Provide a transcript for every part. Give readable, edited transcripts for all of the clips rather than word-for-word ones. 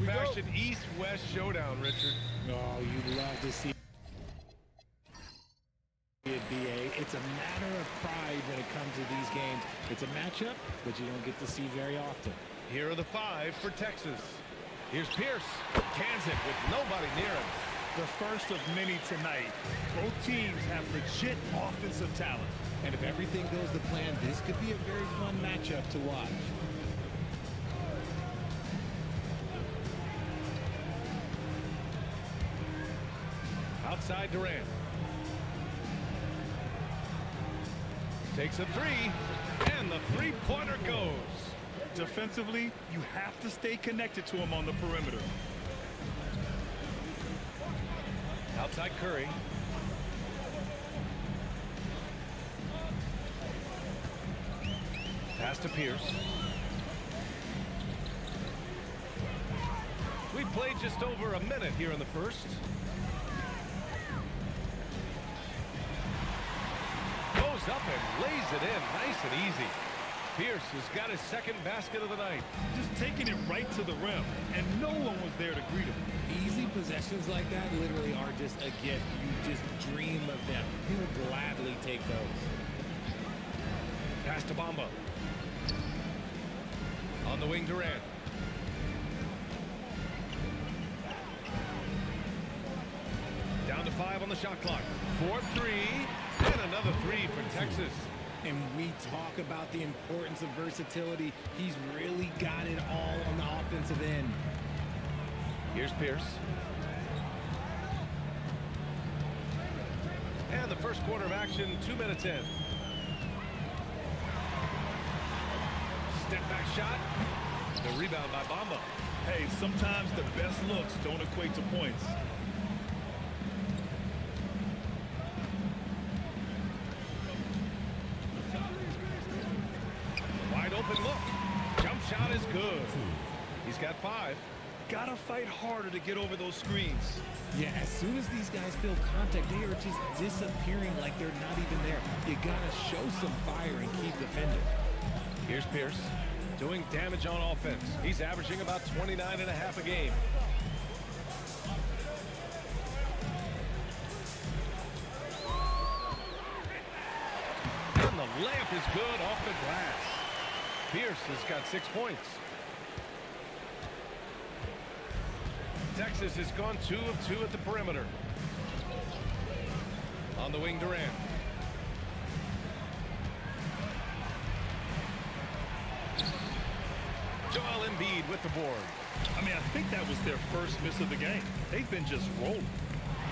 old-fashioned East-West showdown, Richard. Oh, you'd love to see it, BA. It's a matter of pride when it comes to these games. It's a matchup that you don't get to see very often. Here are the 5 for Texas. Here's Pierce. Cans it with nobody near him. The first of many tonight. Both teams have legit offensive talent. And if everything goes to plan, this could be a very fun matchup to watch. Outside Durant. Takes a 3, and the three-pointer goes. Defensively, you have to stay connected to him on the perimeter. Outside Curry. Pass to Pierce. We played just over a minute here in the first. Goes up and lays it in nice and easy. Pierce has got his second basket of the night. Just taking it right to the rim, and no one was there to greet him. Easy possessions like that literally are just a gift. You just dream of them. He'll gladly take those. Pass to Bamba. On the wing, Durant. Down to 5 on the shot clock. 4-3, and another 3 for Texas. And we talk about the importance of versatility. He's really got it all on the offensive end. Here's Pierce. And the first quarter of action, 2 minutes in. Step back shot. The rebound by Bamba. Hey, sometimes the best looks don't equate to points. Wide open look. Jump shot is good. He's got 5. Gotta fight harder to get over those screens. Yeah, as soon as these guys feel contact, they are just disappearing like they're not even there. You gotta show some fire and keep defending. Here's Pierce doing damage on offense. He's averaging about 29.5 a game. And the layup is good off the glass. Pierce has got 6 points. Texas has gone 2 of 2 at the perimeter. On the wing, Durant. Joel Embiid with the board. I mean, I think that was their first miss of the game. They've been just rolling.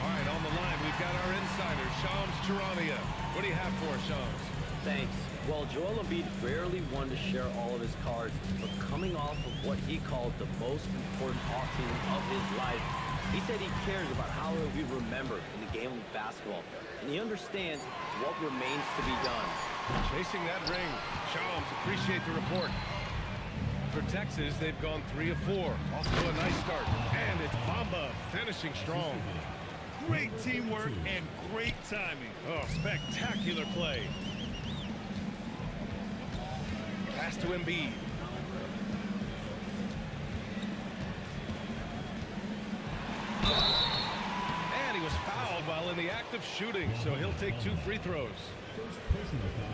All right, on the line, we've got our insider, Shams Charania. What do you have for us, Shams? Thanks. Well, Joel Embiid rarely wanted to share all of his cards, but coming off of what he called the most important offseason of his life, he said he cares about how he'll be remembered in the game of basketball, and he understands what remains to be done. Chasing that ring. Shams, appreciate the report. For Texas, they've gone 3 of 4. Off to a nice start. And it's Bamba finishing strong. Great teamwork and great timing. Oh, spectacular play. Pass to Embiid. And he was fouled while in the act of shooting, so he'll take 2 free throws.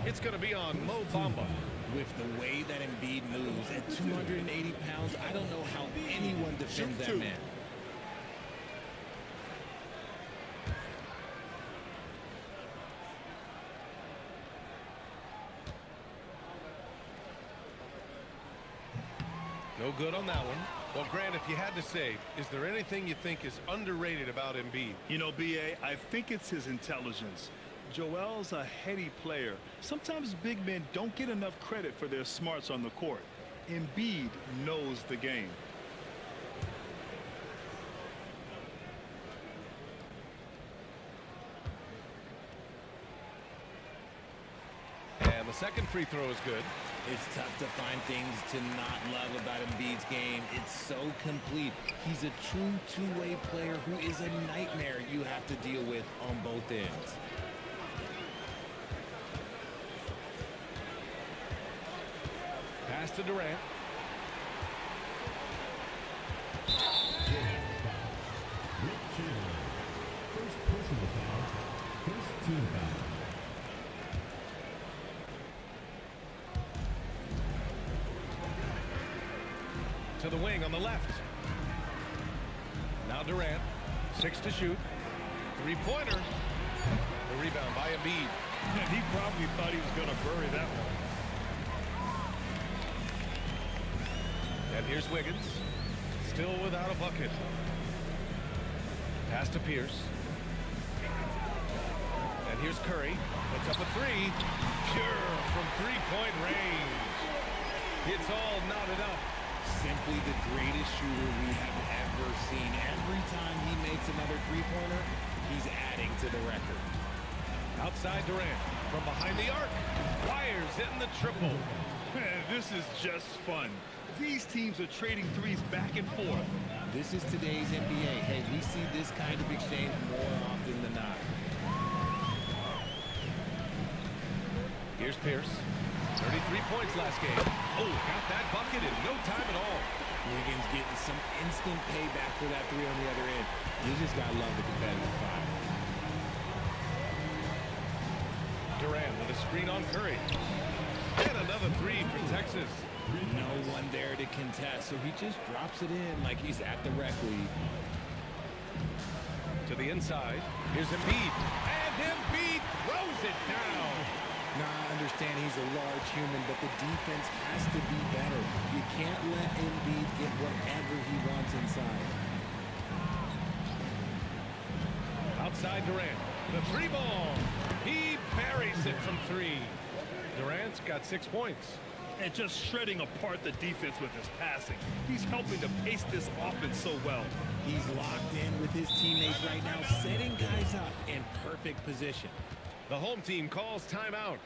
It's going to be on Mo Bamba. With the way that Embiid moves at 280 pounds, I don't know how anyone defends that man. No good on that one. Well, Grant, if you had to say, is there anything you think is underrated about Embiid? You know, B.A., I think it's his intelligence. Joel's a heady player. Sometimes big men don't get enough credit for their smarts on the court. Embiid knows the game. And the second free throw is good. It's tough to find things to not love about Embiid's game. It's so complete. He's a true two-way player who is a nightmare you have to deal with on both ends. Pass to Durant. the left. Now Durant. 6 to shoot. Three-pointer. The rebound by Embiid. And he probably thought he was going to bury that one. And here's Wiggins. Still without a bucket. Pass to Pierce. And here's Curry. Puts up a three. Pure from three-point range. It's all knotted up. Simply the greatest shooter we have ever seen. Every time he makes another three-pointer, he's adding to the record. Outside Durant. From behind the arc. Fires in the triple. Man, this is just fun. These teams are trading threes back and forth. This is today's NBA. Hey, we see this kind of exchange more often than not. Here's Pierce. 33 points last game. Oh, got that bucket in no time at all. Wiggins getting some instant payback for that three on the other end. You just got to love the competitive fire. Durant with a screen on Curry. And another three for Texas. No one there to contest, so he just drops it in like he's at the rec league. To the inside. Here's Embiid. And Embiid throws it down. Now, I understand he's a large human, but the defense has to be better. You can't let Embiid get whatever he wants inside. Outside Durant. The three ball. He buries it from three. Durant's got 6 points. And just shredding apart the defense with his passing. He's helping to pace this offense so well. He's locked in with his teammates right now, setting guys up in perfect position. The home team calls timeout.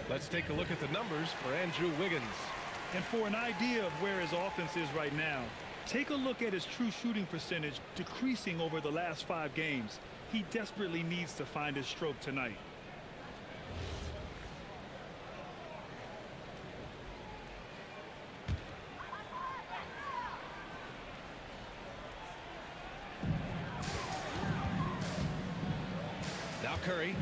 Let's take a look at the numbers for Andrew Wiggins. And for an idea of where his offense is right now, take a look at his true shooting percentage decreasing over the last 5 games. He desperately needs to find his stroke tonight. Now Curry.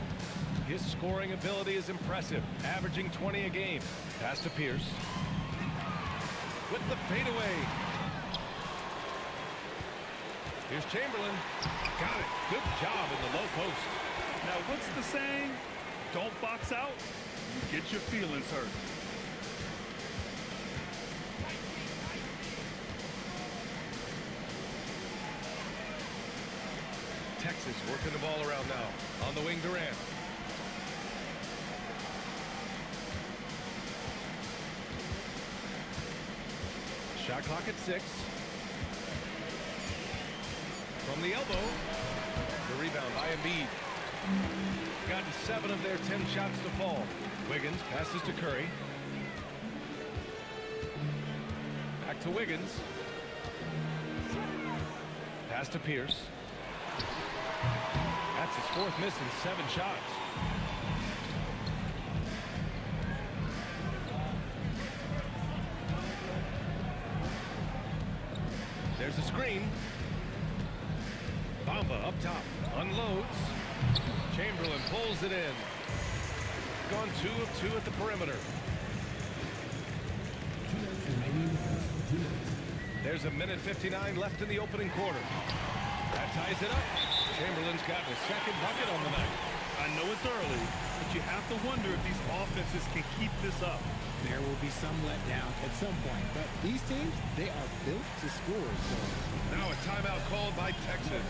His scoring ability is impressive, averaging 20 a game. Pass to Pierce. With the fadeaway. Here's Chamberlain. Got it. Good job in the low post. Now, what's the saying? Don't box out, you get your feelings hurt. Texas working the ball around now. On the wing, Durant. Shot clock at 6. From the elbow. The rebound by Embiid. Gotten 7 of their 10 shots to fall. Wiggins passes to Curry. Back to Wiggins. Pass to Pierce. That's his 4th miss in 7 shots. There's a screen. Bamba up top. Unloads. Chamberlain pulls it in. Gone 2 of 2 at the perimeter. There's a minute 59 left in the opening quarter. That ties it up. Chamberlain's got his second bucket on the night. I know it's early, but you have to wonder if these offenses can keep this up. There will be some letdown at some point, but these teams, they are built to score. So now a timeout called by Texas.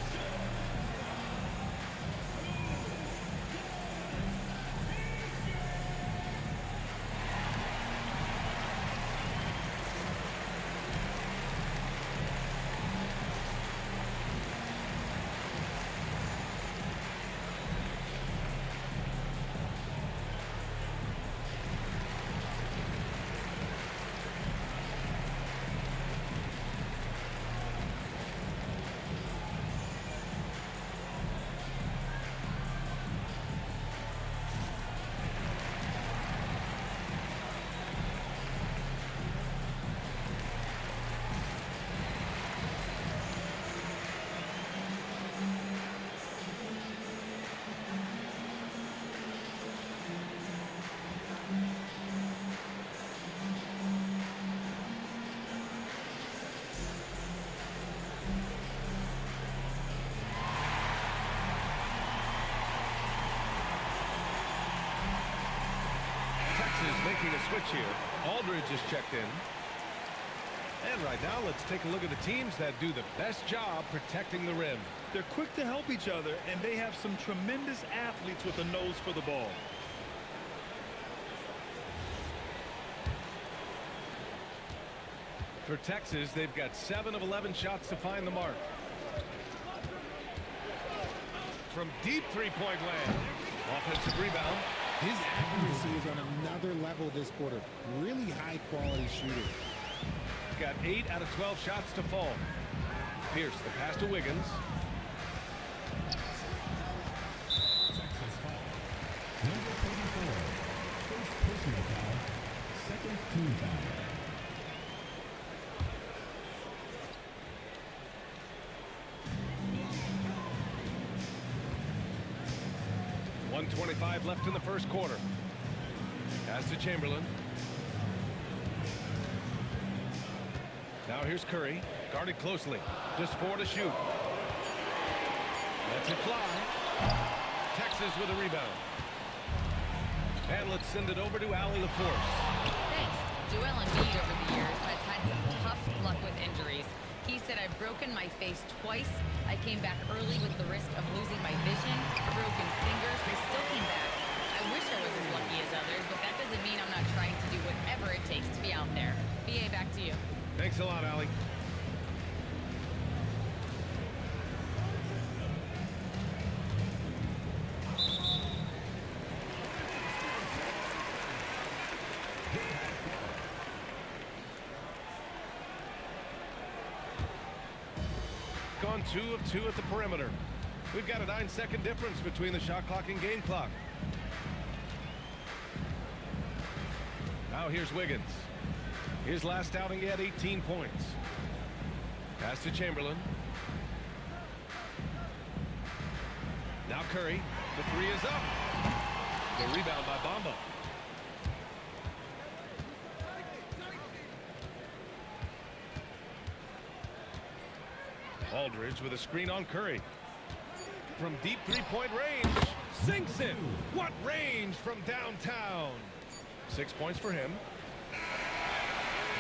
Making a switch here. Aldridge is checked in. And right now, let's take a look at the teams that do the best job protecting the rim. They're quick to help each other, and they have some tremendous athletes with a nose for the ball. For Texas, they've got 7 of 11 shots to find the mark. From deep three-point land. Offensive rebound. his accuracy is on another level this quarter. Really high-quality shooter. Got 8 out of 12 shots to fall. Pierce, the pass to Wiggins. Texas foul. Number 34. First personal foul. Second team foul. .125 left in the first quarter. Pass to Chamberlain. Now here's Curry, guarded closely. Just 4 to shoot. Lets it fly. Texas with a rebound. And let's send it over to Allie LaForce. Thanks. Joel Embiid over the years has had some tough luck with injuries. He said, "I've broken my face twice. I came back early with the risk of losing my vision, broken fingers. I still came back. I wish I was as lucky as others, but that doesn't mean I'm not trying to do whatever it takes to be out there." BA, back to you. Thanks a lot, Allie. Gone 2 of 2 at the perimeter. We've got a 9-second difference between the shot clock and game clock. Now here's Wiggins. His last outing, he had 18 points. Pass to Chamberlain. Now Curry. The 3 is up. The rebound by Bamba. Aldridge with a screen on Curry. From deep three-point range. Sinks it. What range from downtown. 6 points for him.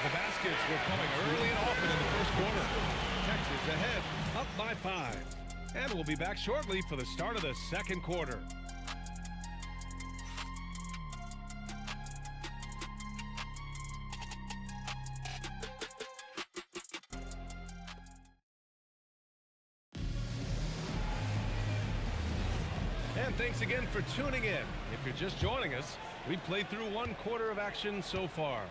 The baskets were coming early and often in the first quarter. Texas ahead, up by 5. And we'll be back shortly for the start of the second quarter. And thanks again for tuning in. If you're just joining us, we've played through 1 quarter of action so far.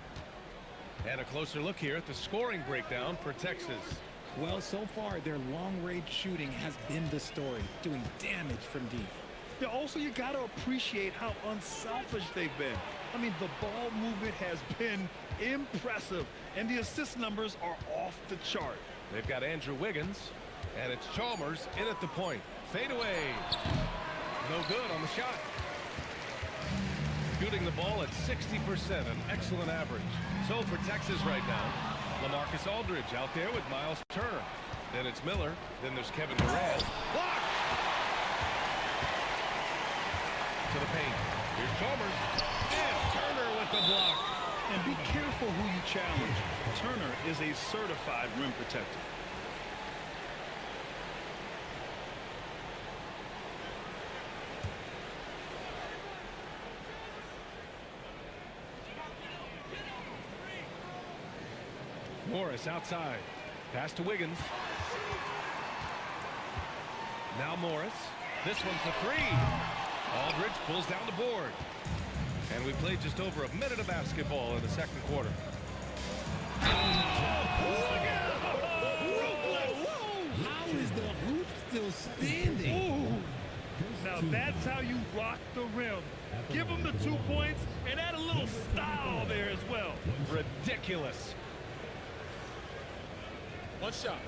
And a closer look here at the scoring breakdown for Texas. Well, so far, their long-range shooting has been the story, doing damage from deep. Yeah, also, you got to appreciate how unselfish they've been. I mean, the ball movement has been impressive, and the assist numbers are off the chart. They've got Andrew Wiggins, and it's Chalmers in at the point. Fade away. No good on the shot. Shooting the ball at 60%, an excellent average. So for Texas right now, LaMarcus Aldridge out there with Miles Turner. Then it's Miller. Then there's Kevin Durant. Blocked! To the paint. Here's Chalmers. And Turner with the block. And be careful who you challenge. Turner is a certified rim protector. Morris outside. Pass to Wiggins. Now Morris. This one for three. Aldridge pulls down the board. And we played just over a minute of basketball in the second quarter. How is the hoop still standing? Now that's how you rock the rim. Give him the 2 points and add a little style there as well. Ridiculous. One shot.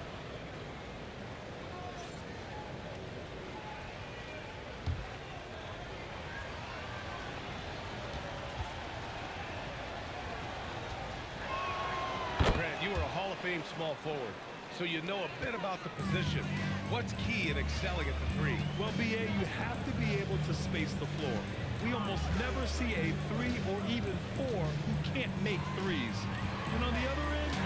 Grant, you are a Hall of Fame small forward, so you know a bit about the position. What's key in excelling at the three? Well, BA, you have to be able to space the floor. We almost never see a 3 or even 4 who can't make threes. And on the other end,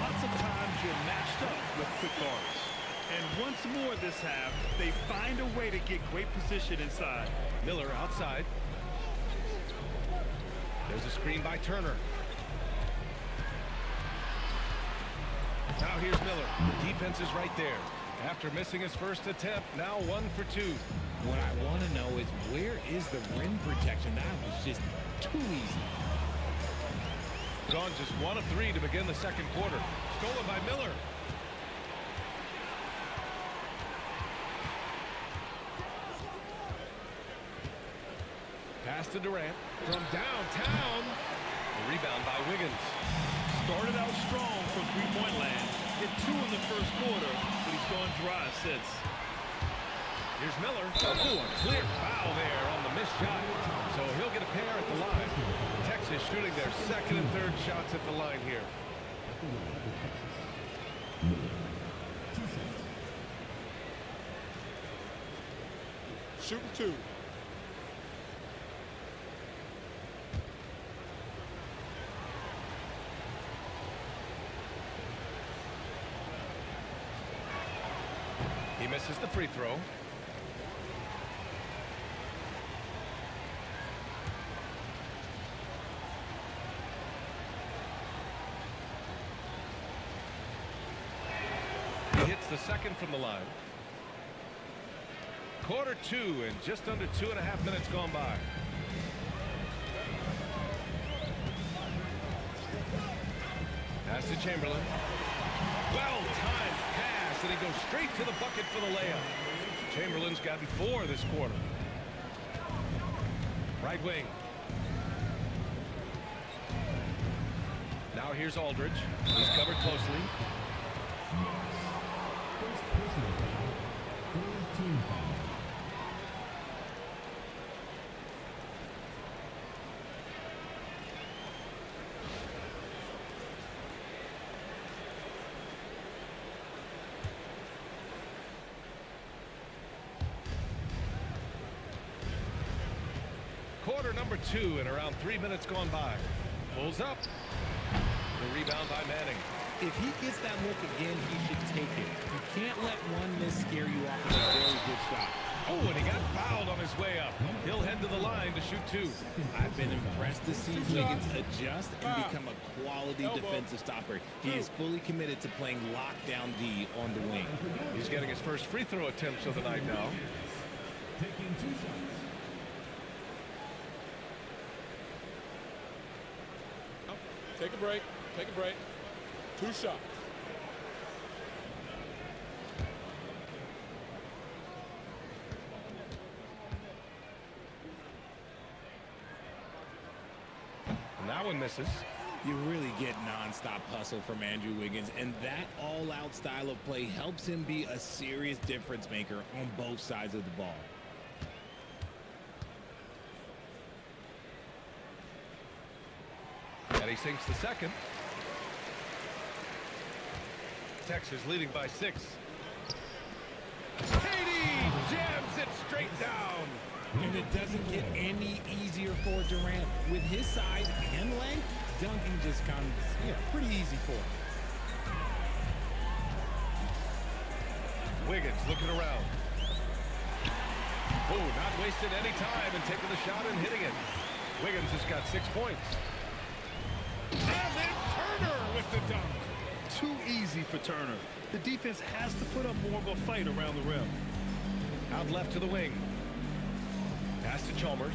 lots of times you're matched up with quick guards. And once more this half, they find a way to get great position inside. Miller outside. There's a screen by Turner. Now here's Miller. Defense is right there. After missing his first attempt, now 1 for 2. What I want to know is, where is the rim protection? That was just too easy. Gone just 1 of 3 to begin the second quarter. Stolen by Miller. Pass to Durant from downtown. A rebound by Wiggins. Started out strong from three-point land. Hit 2 in the first quarter, but he's gone dry since. Here's Miller. Oh, a clear foul there on the missed shot. So he'll get a pair at the line. Texas shooting their second and third shots at the line here. Shooting 2. He misses the free throw. He hits the second from the line. Quarter 2 and just under 2.5 minutes gone by. Pass to Chamberlain. Well-timed pass, and he goes straight to the bucket for the layup. Chamberlain's gotten 4 this quarter. Right wing. Now here's Aldridge. He's covered closely. First personal foul, third team foul. Quarter number 2 and around 3 minutes gone by. Pulls up. The rebound by Manning. If he gets that look again, he should take it. You can't let one miss scare you off of a very good shot. Oh, and he got fouled on his way up. He'll head to the line to shoot 2. I've been impressed to see Wiggins adjust and become a quality defensive stopper. He is fully committed to playing lockdown D on the wing. He's getting his first free throw attempts of the night now. Taking 2 shots. Take a break. Take a break. 2 shots. And that one misses. You really get nonstop hustle from Andrew Wiggins, and that all-out style of play helps him be a serious difference maker on both sides of the ball. And he sinks the second. Texas leading by 6. Katie jams it straight down. And it doesn't get any easier for Durant. With his size and length, dunking just comes, pretty easy for him. Wiggins looking around. Oh, not wasting any time and taking the shot and hitting it. Wiggins has got 6 points. And then Turner with the dunk. Too easy for Turner. The defense has to put up more of a fight around the rim. Out left to the wing. Pass to Chalmers.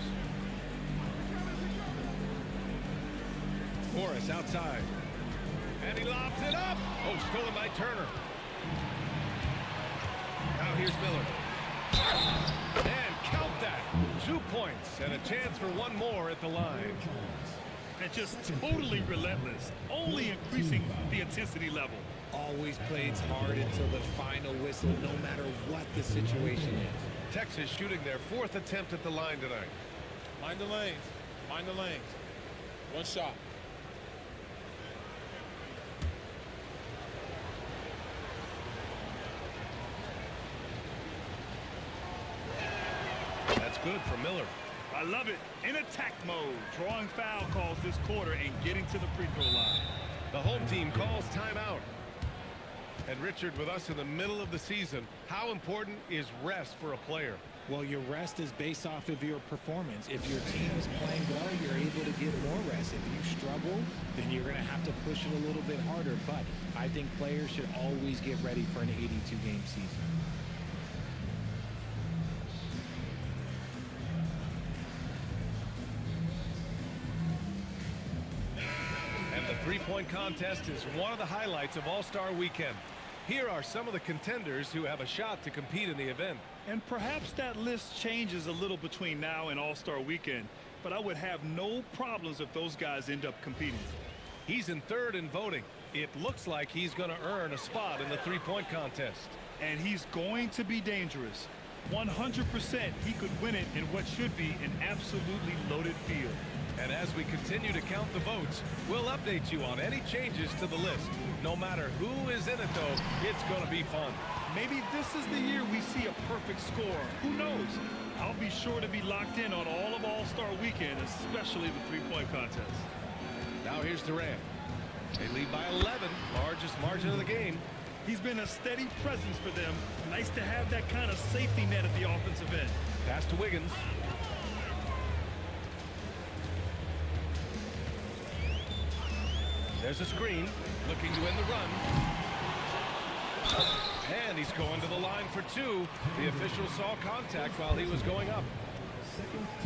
Morris outside. And he lobs it up. Oh, stolen by Turner. Now here's Miller. And count that. 2 points and a chance for one more at the line. And just totally relentless, only increasing the intensity level. Always plays hard until the final whistle, no matter what the situation is. Texas shooting their 4th attempt at the line tonight. Mind the lanes. Mind the lanes. One shot. That's good for Miller. I love it. In attack mode, drawing foul calls this quarter and getting to the free throw line. The home team calls timeout. And Richard, with us in the middle of the season, how important is rest for a player? Well, your rest is based off of your performance. If your team is playing well, you're able to get more rest. If you struggle, then you're going to have to push it a little bit harder. But I think players should always get ready for an 82-game season. And the three-point contest is one of the highlights of All-Star Weekend. Here are some of the contenders who have a shot to compete in the event. And perhaps that list changes a little between now and All-Star Weekend, but I would have no problems if those guys end up competing. He's in 3rd in voting. It looks like he's going to earn a spot in the three-point contest. And he's going to be dangerous. 100% he could win it in what should be an absolutely loaded field. And as we continue to count the votes, we'll update you on any changes to the list. No matter who is in it, though, it's going to be fun. Maybe this is the year we see a perfect score. Who knows? I'll be sure to be locked in on all of All-Star Weekend, especially the three-point contest. Now here's Durant. They lead by 11, largest margin of the game. He's been a steady presence for them. Nice to have that kind of safety net at the offensive end. Pass to Wiggins. There's a screen, looking to end the run. And he's going to the line for 2. The official saw contact while he was going up.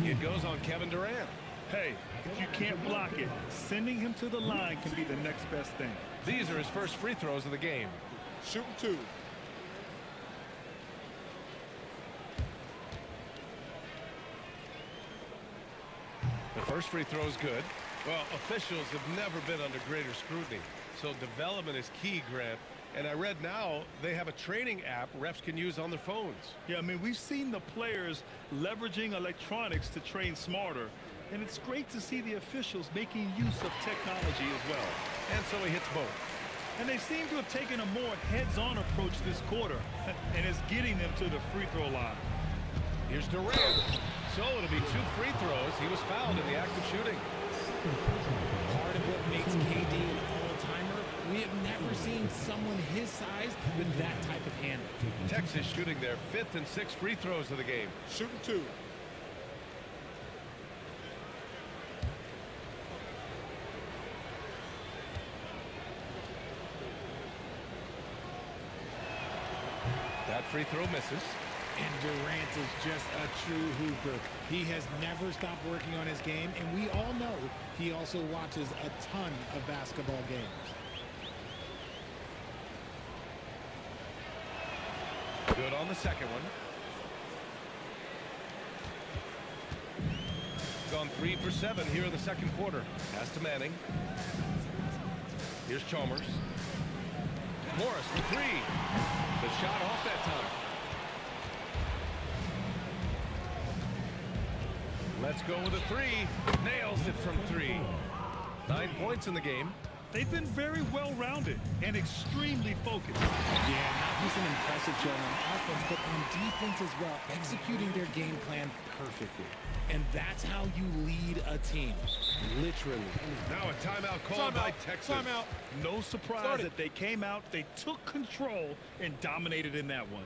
It goes on Kevin Durant. Hey, if you can't block it, sending him to the line can be the next best thing. These are his first free throws of the game. Shooting 2. The first free throw is good. Well, officials have never been under greater scrutiny, so development is key, Grant. And I read now they have a training app refs can use on their phones. Yeah, I mean, we've seen the players leveraging electronics to train smarter, and it's great to see the officials making use of technology as well. And so he hits both. And they seem to have taken a more heads-on approach this quarter, and it's getting them to the free throw line. Here's Durant. So it'll be 2 free throws. He was fouled in the act of shooting. Part of what makes KD an all-timer, we have never seen someone his size with that type of handle. Texas shooting their 5th and 6th free throws of the game. Shooting 2. That free throw misses. And Durant is just a true hooper. He has never stopped working on his game, and we all know he also watches a ton of basketball games. Good on the second one. Gone 3 for 7 here in the second quarter. Pass to Manning. Here's Chalmers. Morris for 3. The shot off that time. Let's go with a 3. Nails it from 3. 9 points in the game. They've been very well-rounded and extremely focused. Yeah, not just an impressive showing on offense, but on defense as well, executing their game plan perfectly. And that's how you lead a team, literally. Now a timeout called by Texas. Timeout. No surprise that they came out, they took control, and dominated in that one.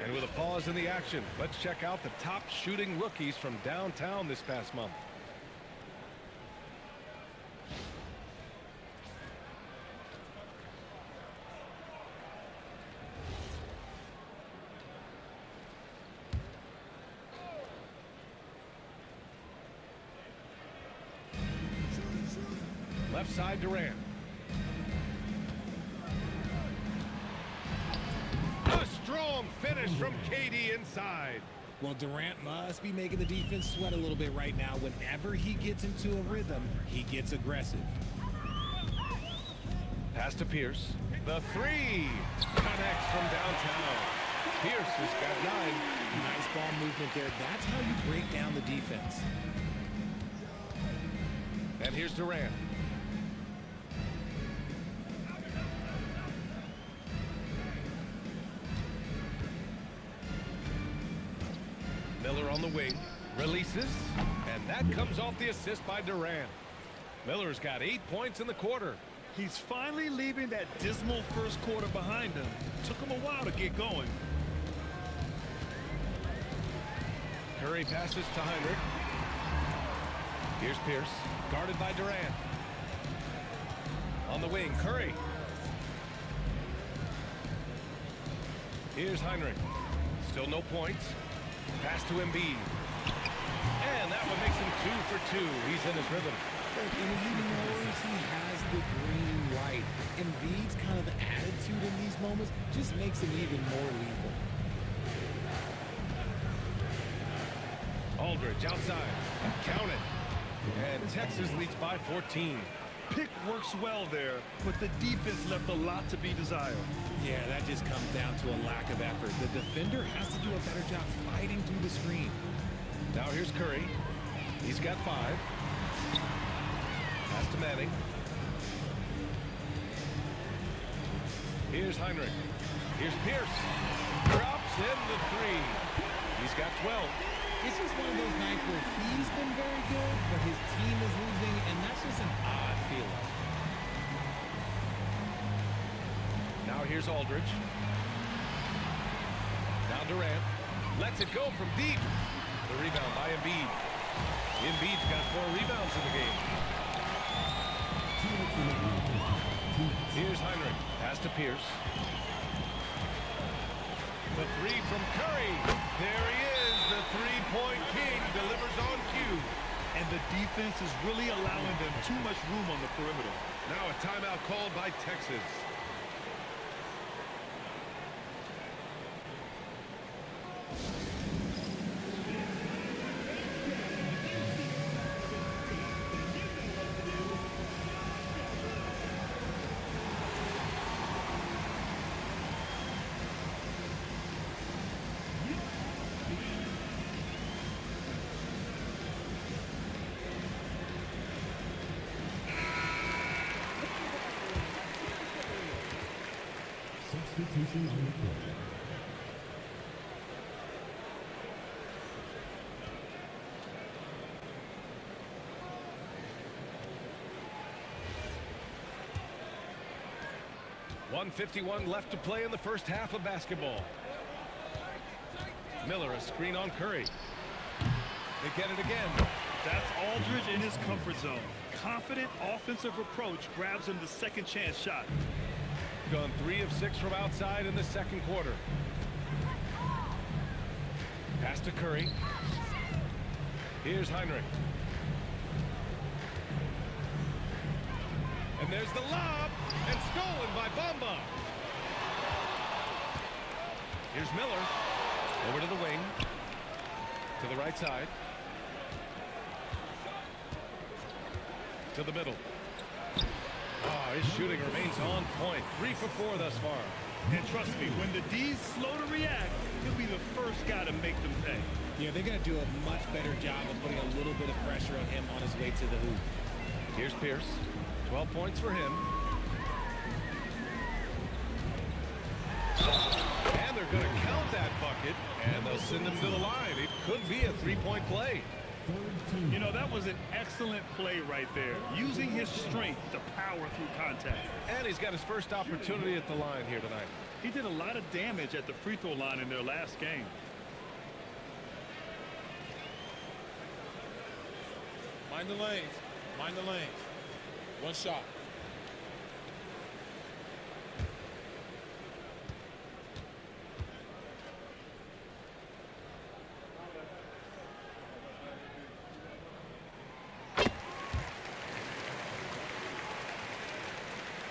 And with a pause in the action, let's check out the top shooting rookies from downtown this past month. Left side, Durant. A strong finish from KD inside. Well, Durant must be making the defense sweat a little bit right now. Whenever he gets into a rhythm, he gets aggressive. Pass to Pierce. The three connects from downtown. Pierce has got 9. Nice ball movement there. That's how you break down the defense. And here's Durant. Miller on the wing, releases, and that comes off the assist by Durant. Miller's got 8 points in the quarter. He's finally leaving that dismal first quarter behind him. Took him a while to get going. Curry passes to Heinrich. Here's Pierce, guarded by Durant. On the wing, Curry. Here's Heinrich. Still no points. Pass to Embiid. And that one makes him 2 for 2. He's in his rhythm. And he knows he has the green light. Embiid's kind of attitude in these moments just makes him even more lethal. Aldridge outside. Count it. And Texas leads by 14. Pick works well there, but the defense left a lot to be desired. Yeah, that just comes down to a lack of effort. The defender has to do a better job fighting through the screen. Now here's Curry. He's got 5. Pass to Manning. Here's Heinrich. Here's Pierce. Drops in the 3. He's got 12. It's just one of those nights where he's been very good, but his team is losing, and that's just an odd feeling. Now here's Aldridge. Now Durant. Lets it go from deep. The rebound by Embiid. Embiid's got 4 rebounds in the game. Here's Heinrich. Pass to Pierce. The 3 from Curry. There he is. The three-point king delivers on cue. And the defense is really allowing them too much room on the perimeter. Now a timeout called by Texas. Substitution on the court. .151 left to play in the first half of basketball. Miller, a screen on Curry. They get it again. That's Aldridge in his comfort zone. Confident offensive approach grabs him the second chance shot. Gone 3 of 6 from outside in the second quarter. Pass to Curry. Here's Heinrich. And there's the lob, and stolen by Bamba. Here's Miller. Over to the wing. To the right side. To the middle. Oh, his shooting remains on point. 3 for 4 thus far. And trust me, when the D's slow to react, he'll be the first guy to make them pay. Yeah, they're going to do a much better job of putting a little bit of pressure on him on his way to the hoop. Here's Pierce. 12 points for him. And they're going to count that bucket, and they'll send him to the line. It could be a 3-point play. You know, that was an excellent play right there. Using his strength to power through contact. And he's got his first opportunity at the line here tonight. He did a lot of damage at the free throw line in their last game. Mind the lanes. Mind the lanes. One shot.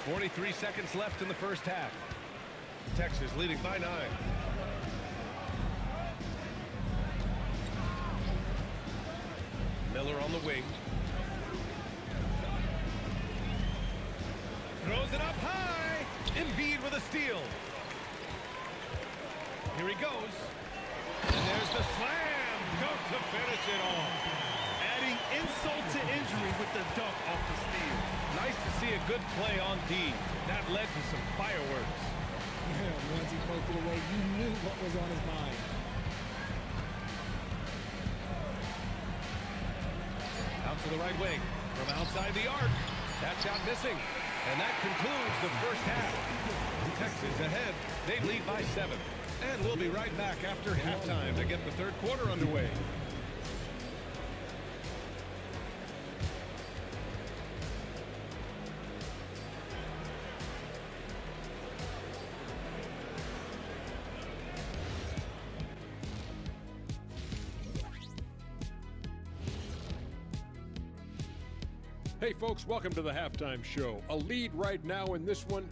.43 seconds left in the first half. Texas leading by 9. Miller on the wing. Throws it up high. Embiid with a steal. Here he goes. And there's the slam. Dunk to finish it off. Adding insult to injury with the dunk off the steal. Nice to see a good play on D. That led to some fireworks. Once he poked it away, you knew what was on his mind. Out to the right wing. From outside the arc. That shot missing. And that concludes the first half. Texas ahead. They lead by 7. And we'll be right back after halftime to get the third quarter underway. Hey folks, welcome to the halftime show. A lead right now in this one.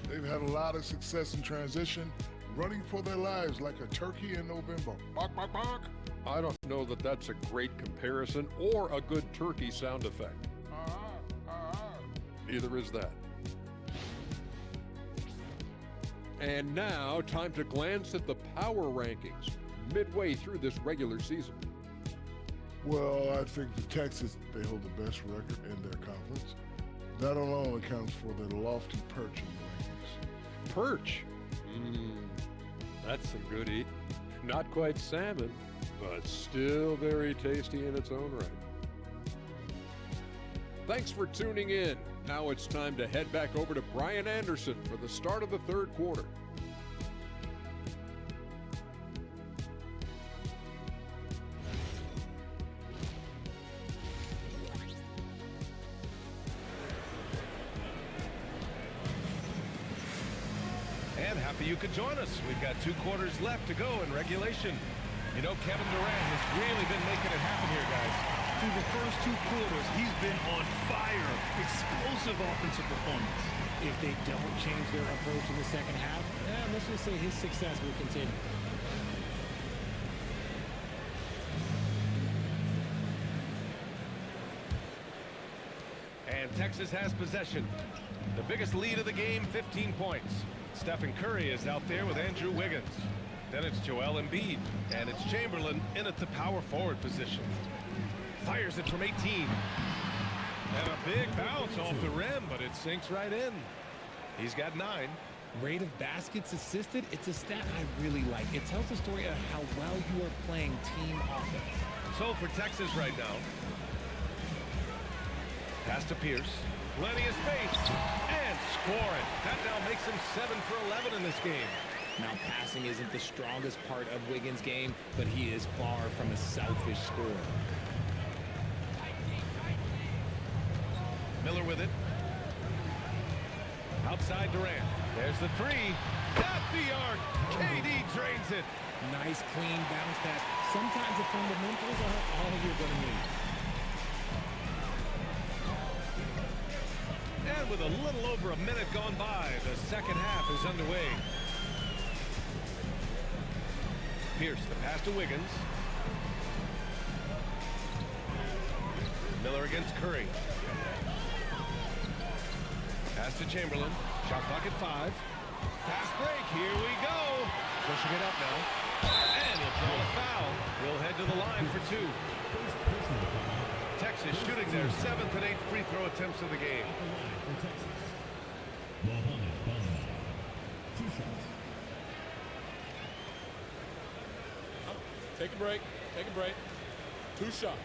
They've had a lot of success in transition, running for their lives like a turkey in November. Bark, bark, bark. I don't know that that's a great comparison or a good turkey sound effect. Neither is that. And now, time to glance at the power rankings midway through this regular season. Well, I think the Texas, they hold the best record in their conference. That alone accounts for their lofty perch in the rankings. Perch? That's some good eating. Not quite salmon, but still very tasty in its own right. Thanks for tuning in. Now it's time to head back over to Brian Anderson for the start of the third quarter. And happy you could join us. We've got 2 quarters left to go in regulation. You know, Kevin Durant has really been making it happen here, guys. Through the first 2 quarters, he's been on fire. Explosive offensive performance. If they don't change their approach in the second half, let's just say his success will continue. And Texas has possession. The biggest lead of the game, 15 points. Stephen Curry is out there with Andrew Wiggins. Then it's Joel Embiid, and it's Chamberlain in at the power forward position. Fires it from 18. And a big bounce off the rim, but it sinks right in. He's got 9. Rate of baskets assisted, it's a stat I really like. It tells the story of how well you are playing team offense. So for Texas right now. Pass to Pierce. Plenty of space. And scoring. That now makes him 7 for 11 in this game. Now, passing isn't the strongest part of Wiggins' game, but he is far from a selfish scorer. Miller with it. Outside Durant. There's the 3. Got the arc. KD drains it. Nice, clean bounce pass. Sometimes the fundamentals are all you're going to need. And with a little over a minute gone by, the second half is underway. Pierce, the pass to Wiggins. Miller against Curry. Pass to Chamberlain. Shot clock at 5. Fast break. Here we go. Pushing it up now. And he'll draw a foul. He'll head to the line for 2. Texas shooting their 7th and 8th free throw attempts of the game. Mohamed Bamba. 2 shots. Take a break. Take a break. 2 shots.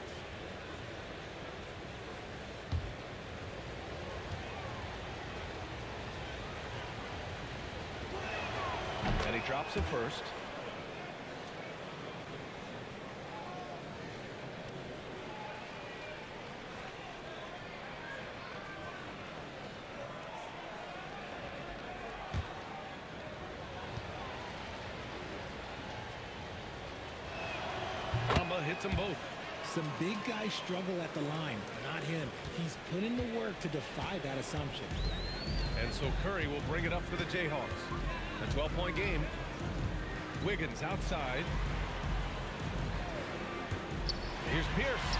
And he drops it first. Bamba hits them both. Some big guys struggle at the line, not him. He's put in the work to defy that assumption. And so Curry will bring it up for the Jayhawks. A 12-point game. Wiggins outside. Here's Pierce.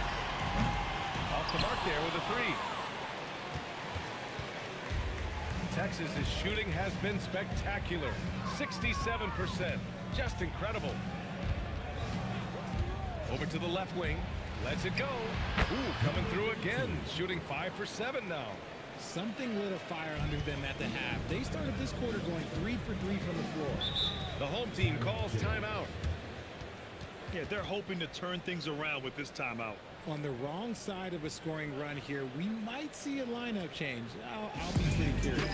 Off the mark there with a 3. Texas's shooting has been spectacular. 67%. Just incredible. Over to the left wing. Lets it go. Ooh, coming through again. Shooting 5 for 7 now. Something lit a fire under them at the half. They started this quarter going 3 for 3 from the floor. The home team calls timeout. Yeah, they're hoping to turn things around with this timeout. On the wrong side of a scoring run here, we might see a lineup change. I'll be pretty curious.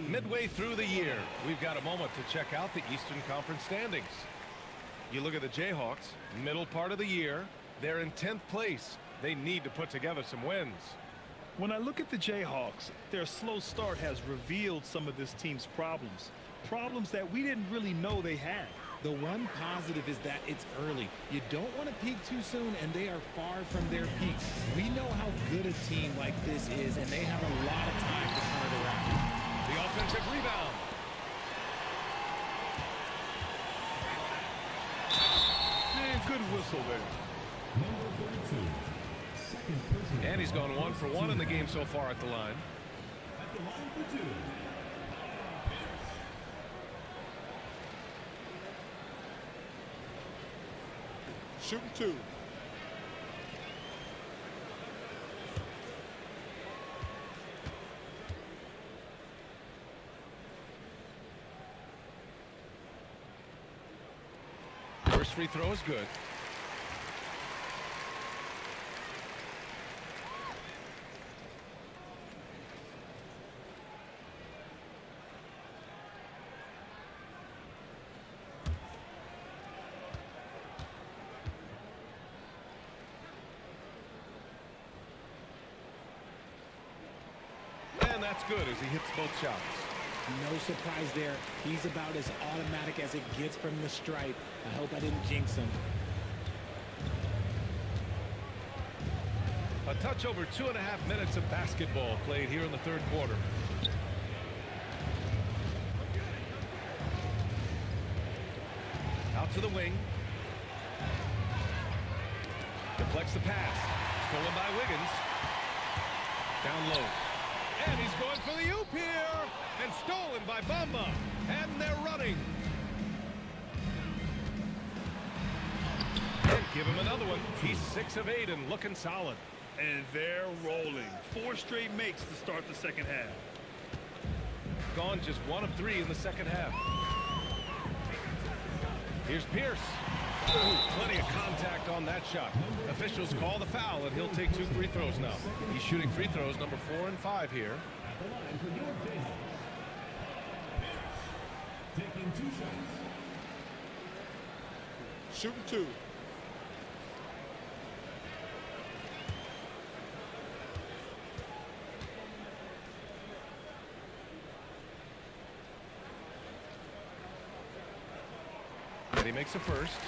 Midway through the year, we've got a moment to check out the Eastern Conference standings. You look at the Jayhawks, middle part of the year, they're in 10th place. They need to put together some wins. When I look at the Jayhawks, their slow start has revealed some of this team's problems. Problems that we didn't really know they had. The one positive is that it's early. You don't want to peak too soon, and they are far from their peak. We know how good a team like this is, and they have a lot of time to turn it around. The offensive rebound. Man, good whistle there. Number 32. Second person. And he's gone 1 for 1 in the game so far at the line. At the line for 2. Shooting 2. First free throw is good. And that's good as he hits both shots. No surprise there. He's about as automatic as it gets from the stripe. I hope I didn't jinx him. A touch over 2.5 minutes of basketball played here in the third quarter. Out to the wing. Deflects the pass. Stolen by Wiggins. Down low. And he's going for the oop here. And stolen by Bamba. And they're running. And give him another one. He's 6 of 8 and looking solid. And they're rolling. 4 straight makes to start the second half. gone just 1 of 3 in the second half. Here's Pierce. Ooh, plenty of contact on that shot. Officials call the foul, and he'll take 2 free throws now. He's shooting free throws number 4 and 5 here. At the line for York Jayhawks. Taking 2 shots. Shooting 2. And he makes a first.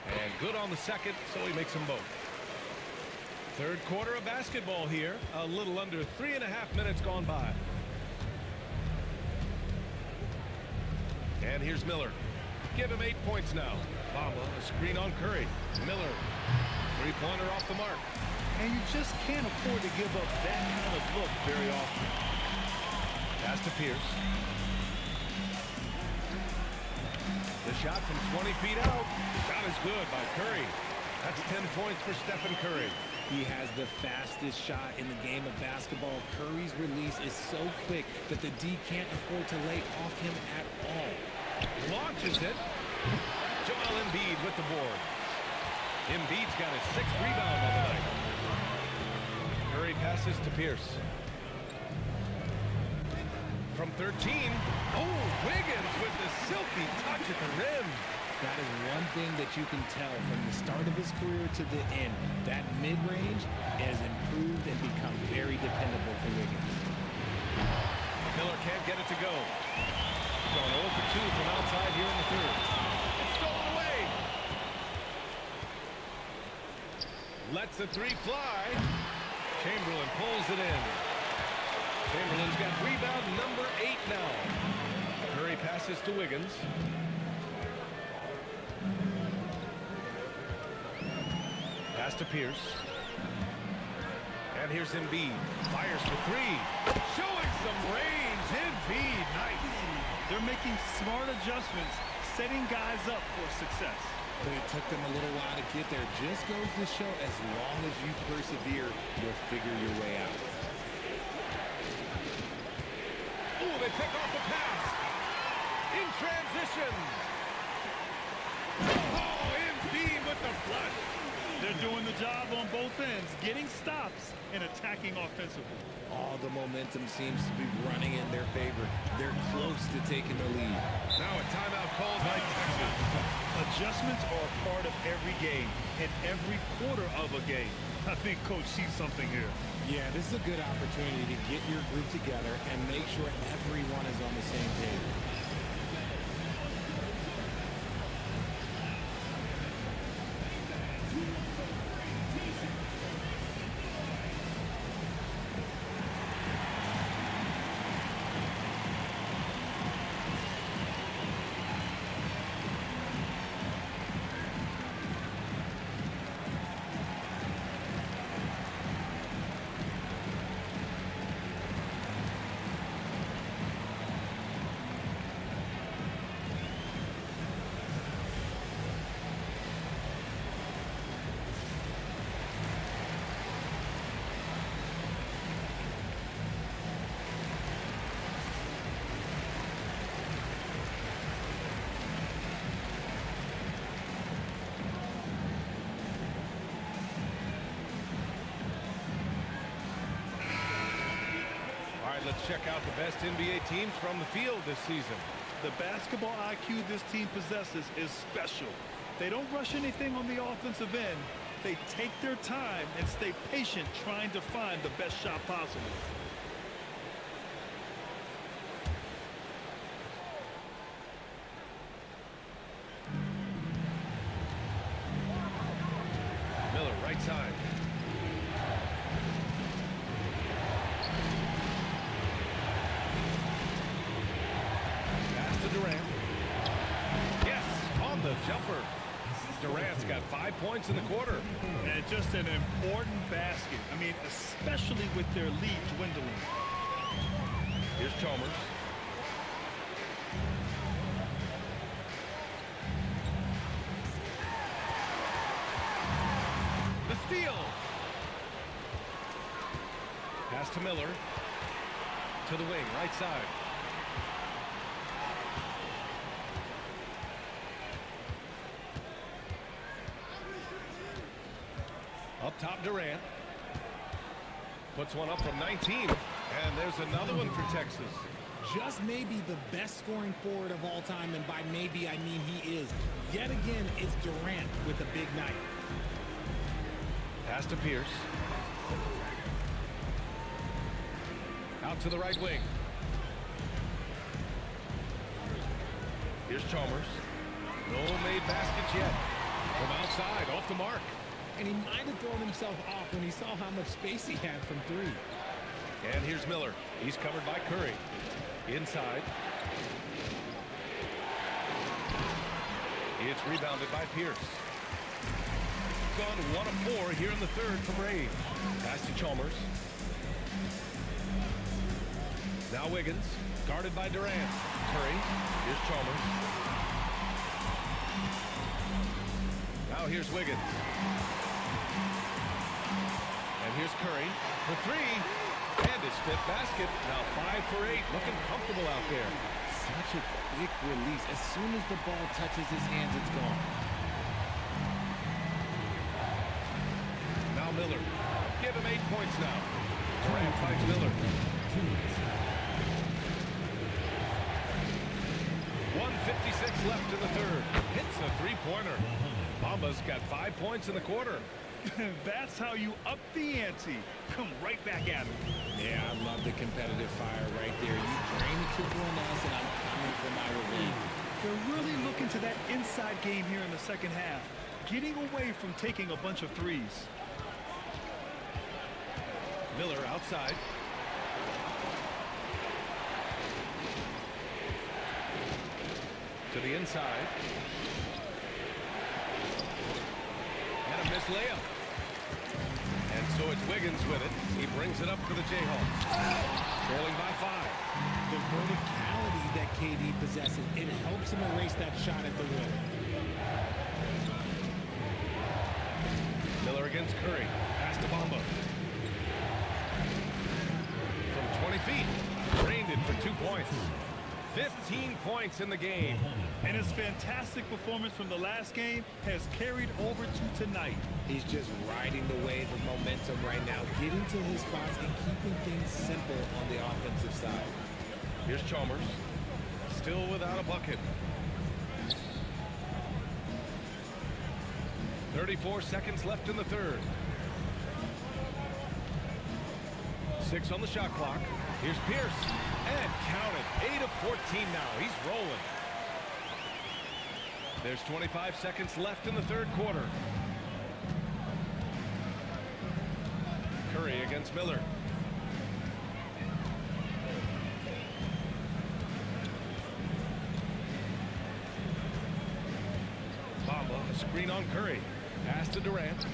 And good on the second, so he makes them both. Third quarter of basketball here. A little under 3.5 minutes gone by. And here's Miller. Give him 8 points now. Bamba, a screen on Curry. Miller, three-pointer off the mark. And you just can't afford to give up that kind of look very often. Pass to Pierce. The shot from 20 feet out. Shot is good by Curry. That's 10 points for Stephen Curry. He has the fastest shot in the game of basketball. Curry's release is so quick that the D can't afford to lay off him at all. Launches it. Joel Embiid with the board. Embiid's got his 6th rebound on the night. Curry passes to Pierce. From 13. Oh, Wiggins with the silky touch at the rim. That is one thing that you can tell from the start of his career to the end. That mid-range has improved and become very dependable for Wiggins. Miller can't get it to go. Going 0 for 2 from outside here in the third. It's stolen away. Lets the 3 fly. Chamberlain pulls it in. Chamberlain's got rebound number 8 now. Curry passes to Wiggins. Pass to Pierce. And here's Embiid. Fires for 3. Showing some range. Embiid, nice. They're making smart adjustments, setting guys up for success. But it took them a little while to get there. Just goes to show as long as you persevere, you'll figure your way out. Ooh, they pick off the pass. In transition. Oh, Embiid with the flush. They're doing the job on both ends, getting stops and attacking offensively. All the momentum seems to be running in their favor. They're close to taking the lead. Now a timeout called by Texas. Adjustments are a part of every game and every quarter of a game. I think Coach sees something here. Yeah, this is a good opportunity to get your group together and make sure everyone is on the same page. Let's check out the best NBA teams from the field this season. The basketball IQ this team possesses is special. They don't rush anything on the offensive end. They take their time and stay patient trying to find the best shot possible. Miller, right side. Durant. Yes, on the jumper. Durant's got 5 points. points in the quarter. And just an important basket. I mean, especially with their lead dwindling. Here's Chalmers. The steal. Pass to Miller. To the wing, right side. Up top, Durant. Puts one up from 19. And there's another one for Texas. Just maybe the best scoring forward of all time, and by maybe I mean he is. Yet again, it's Durant with a big night. Pass to Pierce. Out to the right wing. Here's Chalmers. No made baskets yet. From outside, off the mark. And he might have thrown himself off when he saw how much space he had from three. And here's Miller. He's covered by Curry. Inside. It's rebounded by Pierce. Gone 1 of 4 here in the third from range. Pass to Chalmers. Now Wiggins. Guarded by Durant. Curry. Here's Chalmers. Now here's Wiggins. And here's Curry for three. And his fifth basket. Now 5 for 8. Looking comfortable out there. Such a quick release. As soon as the ball touches his hands, it's gone. Now Miller. Give him 8 points now. Durant finds Miller. 1:56 left in the third. Hits a three-pointer. Bamba's got 5 points in the quarter. That's how you up the ante. Come right back at him. Yeah, I love the competitive fire right there. You drain the triple on us, and I'm coming for my revenge. They're really looking to that inside game here in the second half, getting away from taking a bunch of threes. Miller outside. To the inside. And a missed layup. And so it's Wiggins with it. He brings it up for the Jayhawks. Trailing by 5. The verticality that KD possesses, it helps him erase that shot at the rim. Miller against Curry. Pass to Bamba. From 20 feet. Drained it for 2 points. 15 points in the game. And his fantastic performance from the last game has carried over to tonight. He's just riding the wave of momentum right now, getting to his spots and keeping things simple on the offensive side. Here's Chalmers. Still without a bucket. 34 seconds left in the third. 6 on the shot clock. Here's Pierce. And count it. 8 of 14 now. He's rolling. There's 25 seconds left in the third quarter. Curry against Miller. Bamba, a screen on Curry. Pass to Durant.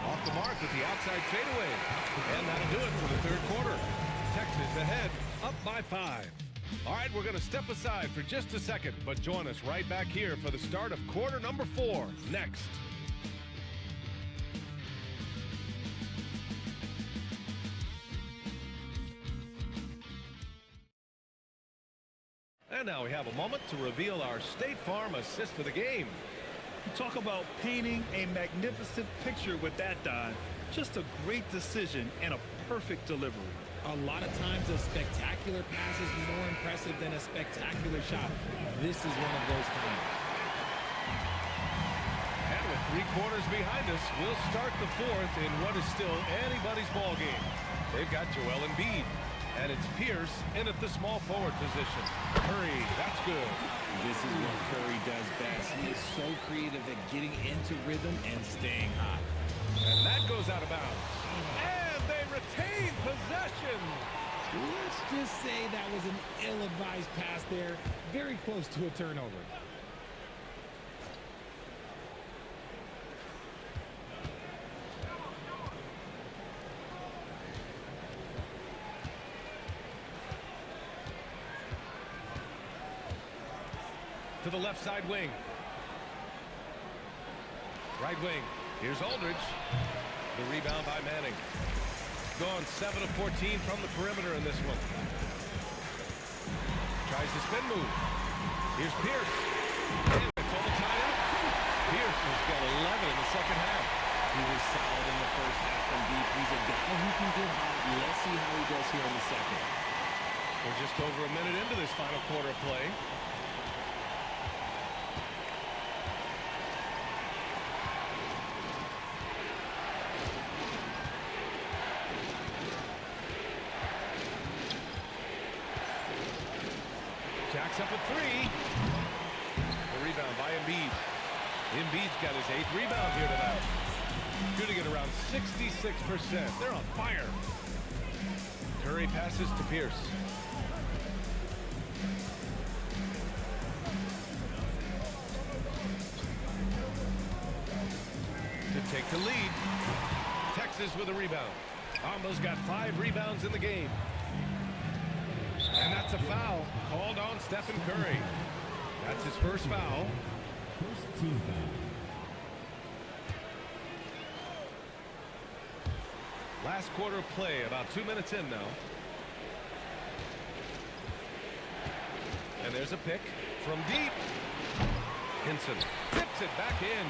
Off the mark with the outside fadeaway. And that'll do it for the third quarter. Texas ahead, up by 5. All right, we're going to step aside for just a second, but join us right back here for the start of quarter number 4 next. And now we have a moment to reveal our State Farm assist of the game. You talk about painting a magnificent picture with that dive. Just a great decision and a perfect delivery. A lot of times a spectacular pass is more impressive than a spectacular shot. This is one of those times. And with 3 quarters behind us, we'll start the fourth in what is still anybody's ball game. They've got Joel Embiid. And it's Pierce in at the small forward position. Curry, that's good. This is what Curry does best. He is so creative at getting into rhythm and staying hot. And that goes out of bounds. And they retain possession. Let's just say that was an ill-advised pass there. Very close to a turnover. to the left side wing. Right wing. Here's Aldridge. The rebound by Manning. Gone 7 of 14 from the perimeter in this one. Tries the spin move. Here's Pierce. And it's all tied up. Pierce has got 11 in the second half. He was solid in the first half from deep. He's a guy who can get hot. Let's see how he does here in the second. We're just over a minute into this final quarter of play. Jacks up a three. The rebound by Embiid. Embiid's got his 8th rebound here tonight. Shooting at around 66%. They're on fire. Curry passes to Pierce. To take the lead. Texas with a rebound. Almost got 5 rebounds in the game. And that's a foul called on Stephen Curry. That's his first foul. First team foul. Last quarter of play, about 2 minutes in now. And there's a pick from deep. Hinson tips it back in.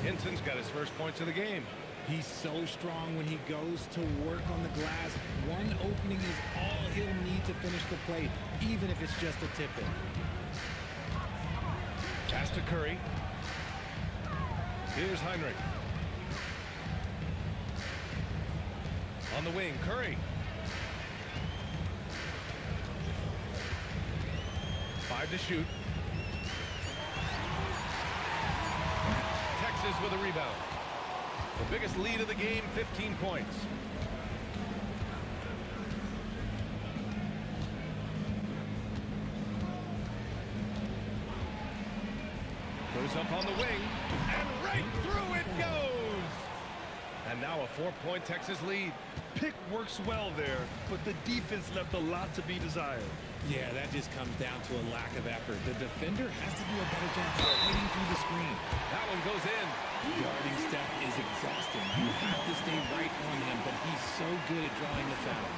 Hinson's got his first points of the game. He's so strong when he goes to work on the glass. One opening is all he'll need to finish the play, even if it's just a tip-in. Pass to Curry. Here's Heinrich. On the wing, Curry. 5 to shoot. Texas with a rebound. The biggest lead of the game, 15 points. Goes up on the wing, and right through it goes! And now a 4-point Texas lead. Pick works well there, but the defense left a lot to be desired. Yeah, that just comes down to a lack of effort. The defender has to do a better job fighting through the screen. That one goes in. Guarding Steph is exhausting. You have to stay right on him, but he's so good at drawing the foul.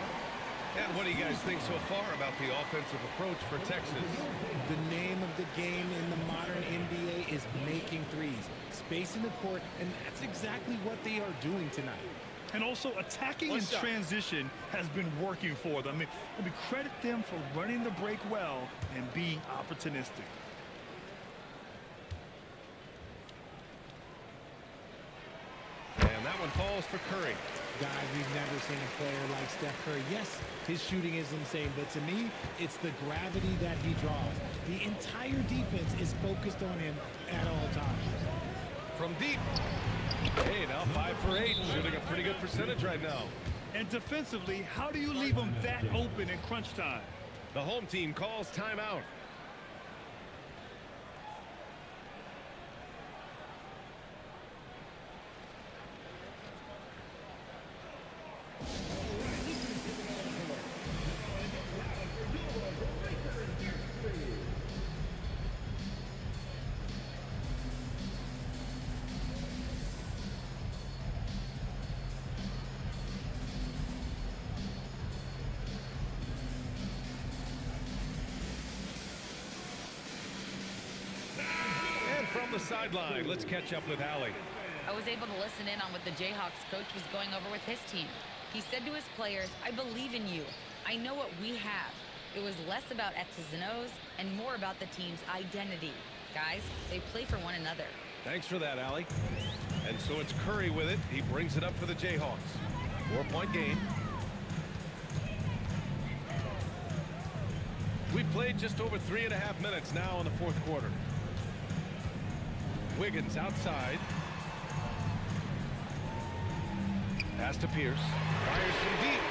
And what do you guys think so far about the offensive approach for Texas? The name of the game in the modern NBA is making threes. Spacing the court, and that's exactly what they are doing tonight. And also attacking in transition has been working for them. I mean, credit them for running the break well and being opportunistic. And that one falls for Curry. Guys, we've never seen a player like Steph Curry. Yes, his shooting is insane, but to me, it's the gravity that he draws. The entire defense is focused on him at all times. From deep. Hey, now 5 for 8, shooting a pretty good percentage right now. And defensively, how do you leave them that open in crunch time? The home team calls timeout. From the sideline, let's catch up with Allie. I was able to listen in on what the Jayhawks coach was going over with his team. He said to his players, I believe in you. I know what we have. It was less about X's and O's and more about the team's identity. Guys, they play for one another. Thanks for that, Allie. And so it's Curry with it. He brings it up for the Jayhawks. 4-point game. We played just over 3.5 minutes now in the fourth quarter. Wiggins outside. Pass to Pierce. Fires from deep.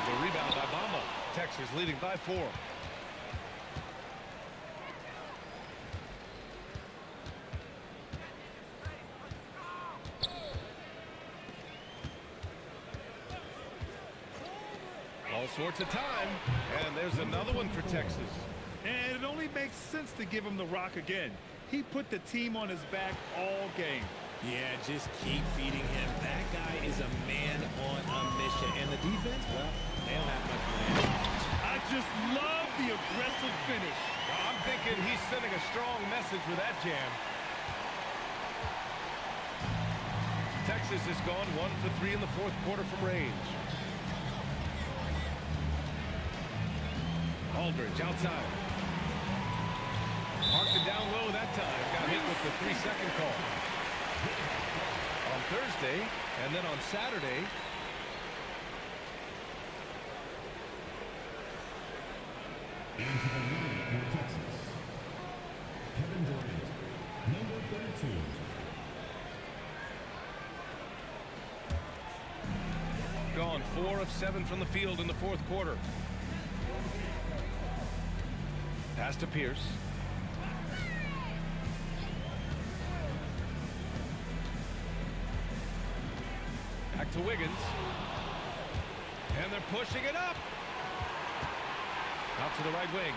The rebound by Bamba. Texas leading by 4. All sorts of time. And there's another one for Texas. And it only makes sense to give him the rock again. He put the team on his back all game. Yeah, just keep feeding him. That guy is a man on a mission. And the defense, well, they don't have much for him. I just love the aggressive finish. Well, I'm thinking he's sending a strong message with that jam. Texas has gone 1 for 3 in the fourth quarter from range. Aldridge outside. Marked it down low that time. Got hit with the 3-second call. On Thursday, and then on Saturday, Into the lead for Texas, Kevin Durant, number 32. gone 4 of 7 from the field in the fourth quarter. Pass to Pierce. Back to Wiggins. And they're pushing it up. Out to the right wing.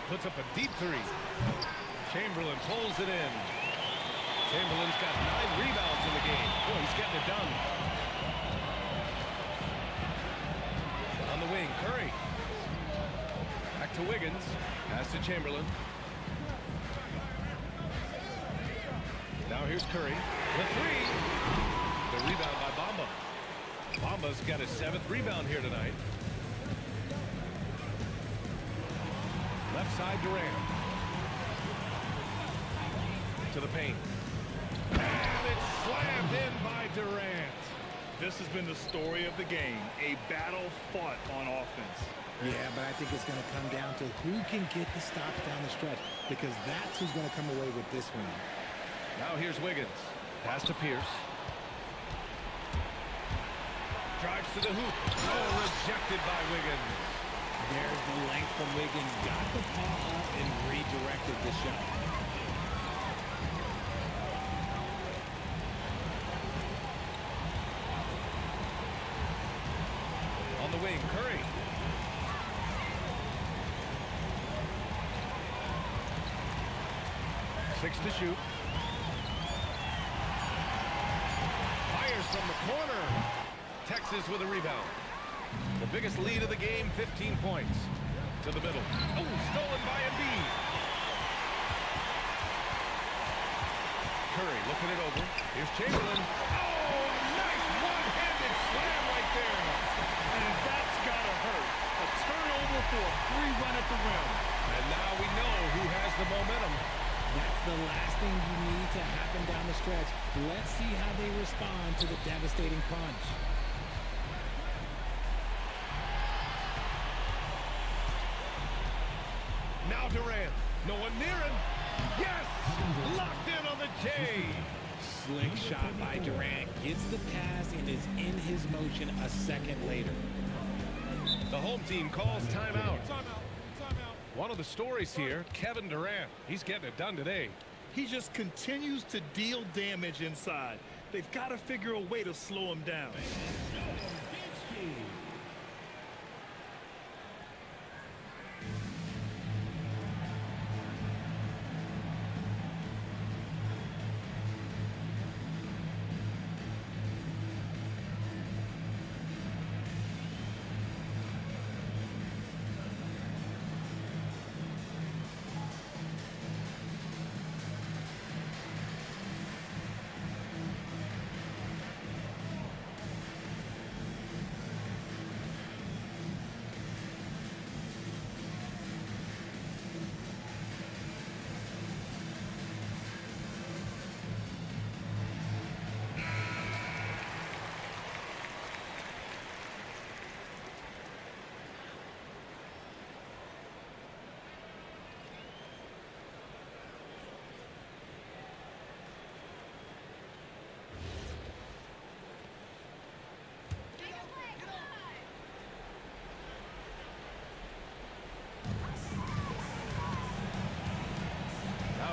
Puts up a deep three. Chamberlain pulls it in. Chamberlain's got 9 rebounds in the game. Boy, he's getting it done. On the wing, Curry. Back to Wiggins. Pass to Chamberlain. Now here's Curry. The three. The rebound by Bamba. Bamba's got his 7th rebound here tonight. Left side, Durant. To the paint. And it's slammed in by Durant. This has been the story of the game. A battle fought on offense. Yeah, but I think it's going to come down to who can get the stops down the stretch, because that's who's going to come away with this one. Now here's Wiggins. Pass to Pierce. Drives to the hoop. Oh, rejected by Wiggins. There's the length from Wiggins. Got the paw up and redirected the shot. On the wing, Curry. Six to shoot. Fires from the corner. Texas with a rebound. The biggest lead of the game, 15 points. To the middle. Oh, stolen by Embiid. Curry looking it over. Here's Chamberlain. Oh, nice one-handed slam right there. And that's got to hurt. A turnover for a free run at the rim. And now we know who has the momentum. That's the last thing you need to happen down the stretch. Let's see how they respond to the devastating punch. Now Durant. No one near him. Yes! Locked in on the J. Slick shot by Durant. Gets the pass and is in his motion a second later. The home team calls timeout. Timeout. One of the stories here, Kevin Durant. He's getting it done today. He just continues to deal damage inside. They've got to figure a way to slow him down.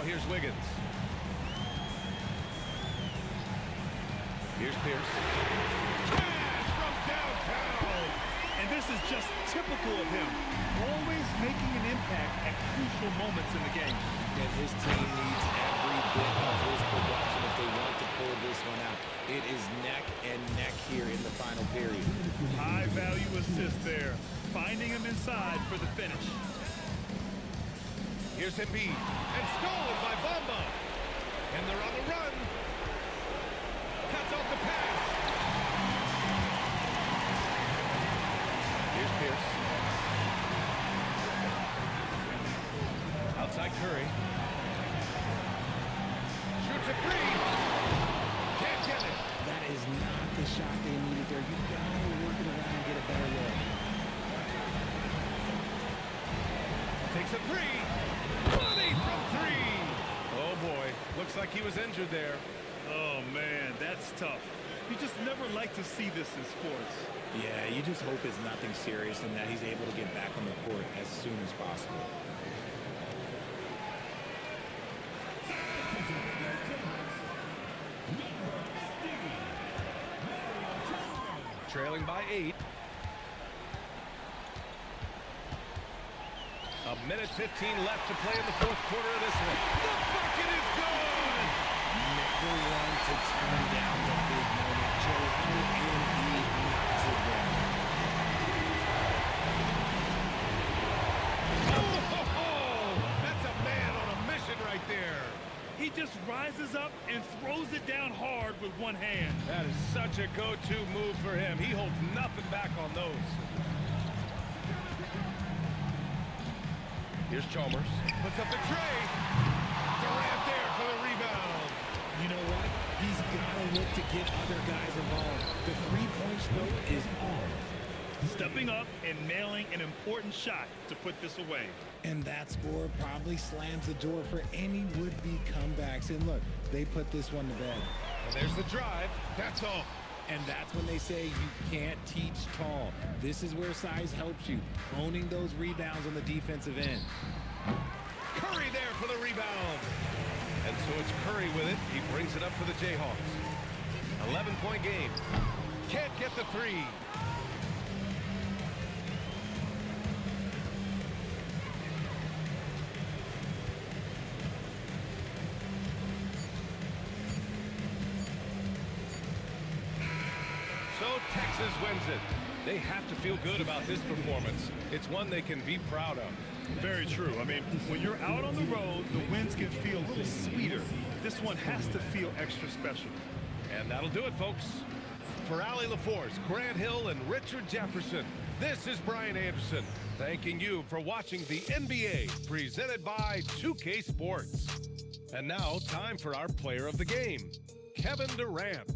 Here's Wiggins. Here's Pierce. Pass from downtown. And this is just typical of him, always making an impact at crucial moments in the game. And his team needs every bit of his production if they want to pull this one out. It is neck and neck here in the final period. High value assist there, finding him inside for the finish. Here's Embiid, and stolen by Bamba. And they're on the run. Cuts off the pass. Here's Pierce. Outside Curry. Shoots a three. Can't get it. That is not the shot they needed there. You gotta work it around and get a better look. Takes a three. Money from three. Oh boy, looks like he was injured there. Oh man, that's tough. You just never like to see this in sports. Yeah, you just hope it's nothing serious and that he's able to get back on the court as soon as possible. Trailing by 8. A minute 15 left to play in the fourth quarter of this one. The bucket is good! Never one to turn down the big moment. Joe, Embiid knocks it down. Oh, that's a man on a mission right there. He just rises up and throws it down hard with one hand. That is such a go-to move for him. He holds nothing back on those. Here's Chalmers. Puts up the tray. Durant there for the rebound. You know what? He's got to look to get other guys involved. The three-point stroke is off. Stepping up and nailing an important shot to put this away. And that score probably slams the door for any would-be comebacks. And look, they put this one to bed. And there's the drive. That's off. And that's when they say you can't teach tall. This is where size helps you, owning those rebounds on the defensive end. Curry there for the rebound. And so it's Curry with it. He brings it up for the Jayhawks. 11-point game. Can't get the three. So Texas wins it. They have to feel good about this performance. It's one they can be proud of. Very true. I mean, when you're out on the road, the wins can feel a little sweeter. This one has to feel extra special. And that'll do it, folks. For Allie LaForce, Grant Hill, and Richard Jefferson, this is Brian Anderson, thanking you for watching the NBA, presented by 2K Sports. And now, time for our player of the game, Kevin Durant.